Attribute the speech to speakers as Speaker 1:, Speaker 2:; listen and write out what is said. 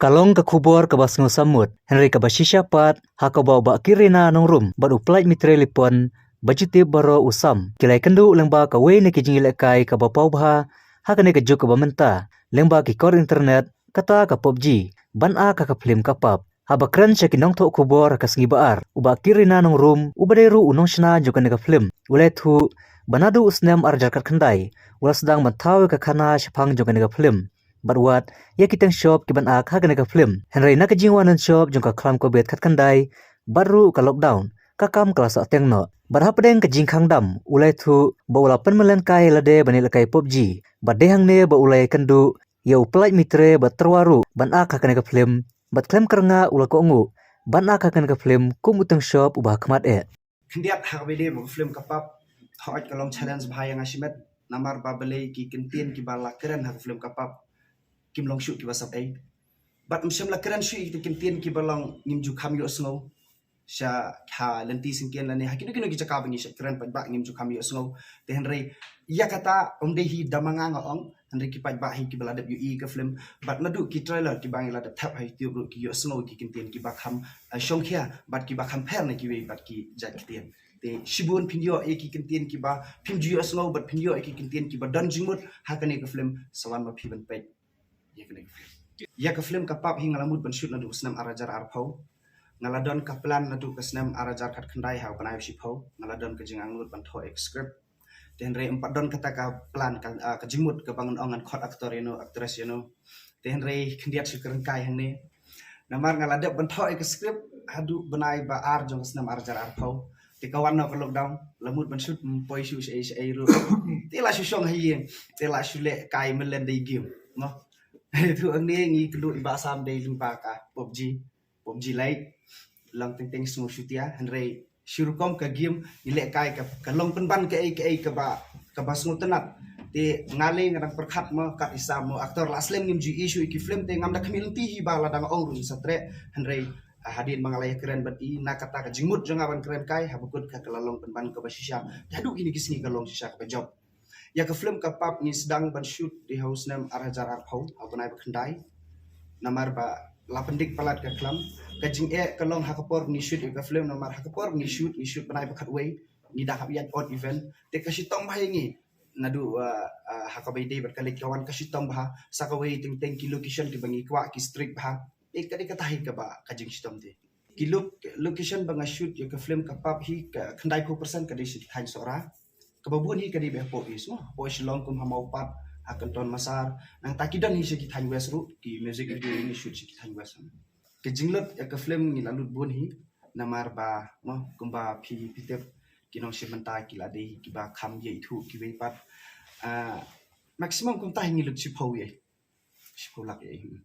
Speaker 1: Kalong ka kubor ka basngo samut, Henry ka basisya pat, ha ka ba kirina nong rum, bat uplait mitre lipon, bajiti baro usam, kilai kendu lengba ka we ne kijing kai ka bapau bah, ha ka ne ka juk ka bamenta, lengba ki kor internet, kata ka PUBG, ban a ka film kapap. Haba keren cek nong tok kubor ka sengi baar, uba kirina nong rum, ubaderu unong shna juga ne ka film, ulai tu, banadu usnem arjar kat kendai, ulas sedang mentau ka kana shapang juga ne ka film. But what? Ya kitang shop kiban ak ha ka film. Henry na kajingwanan shop jong ka klam ko bet kat kandai. Baru ka lockdown. Ka kam kelas ateng no. But ha pedeng kajing khang dam. Ulai tu ba ula pen melen kai lade bani lakai PUBG. But dehang ne ba ulai kendu. Ya uplai mitre ba terwaru. Ban ak ha ka film. But klem kerenga ula ko ngu. Ban ak ha ka film kum utang shop ubah kmat e.
Speaker 2: Kendiat hak bede ba film kapap. Hak kalong challenge bahaya ngasimet. Namar ba belai ki kentin ki bala keren hak film kapap. Kim long shoot ki basap ay but msem la keren shoot ki kentin ki balang ngim ju kham yo snow sha ha lenti singken la ne hakinu kinu ki chaka bangi sha keren pat ba ngim ju kham yo snow te henry ya kata omde hi damanga nga ong henry ki pat ba hi ki bala we ka film but nadu ki trailer ki bangi la tap hai ti ru ki yo snow ki kentin ki ba kham shong khia but ki ba kham pher ne ki we but ki ja kitien te shibun pinyo e ki kentin ki ba pinju yo snow but pinyo e ki kentin ki ba dan jingmut ha ka ne ka film sawan ma phiban pe ya ke film kapap hing ngalamut ban shoot nadu snam arajar arpau ngaladon ka plan nadu ka snam arajar kat khandai ha banai sipau ngaladon ka jing angut ban tho script den re empat don kata ka plan ka jingmut ka bangun ongan khot aktor eno actress eno den re khndiat sukren kai hang ne namar ngaladep ban tho script hadu banai ba ar jong snam arajar arpau te kawan no ka lockdown lamut ban shoot poi shoot ai ru te la shong hi te la shule kai melen dei game no itu ang ngi kelu iba sam day limpa ka PUBG Lite lang ting semua shoot ya henry syurukom ka game ile kai ka long penban ka ai ka ba semua tenat te ngale ngadang perkhat mo kat isam mo aktor laslem ngim ju issue ki film te ngam da khamil ti hi ba la dang ong ru satre henry hadin mangalaya keren berarti na kata ka jingmut jong aban keren kai habukut ka kalalong penban ka basisya jadu ini kisni ka long sisya ka job ya ke film kapap ni sedang ban shoot di house nam arajar arpau aku naik kendai namar ba lapendik palat ke klam kajing kalong hakapor ni shoot ke film namar hakapor ni shoot banai bakat way ni dah habiat odd event te kasitong bahingi nadu hakabai day berkali kawan kasitong bah sakaway ting ting ki location ki bangi kwa ki street bah kadi katahi ka ba kajing sitom te ki location banga shoot ya ke film kapap hi kendai ko persen kadi sit hain sora kebabuan hi kadi be po is po silong kum hamau pat akan ton masar nang takidan hi segi than west ru ki music video ini shoot segi than west ke jinglot ya ke film ni lalut bun hi namar ba mo kumba phi pitep kinong simenta ki lade ki ba kham ye thu ki we pat maximum kum ta hi lut si phau ye si phau lak ye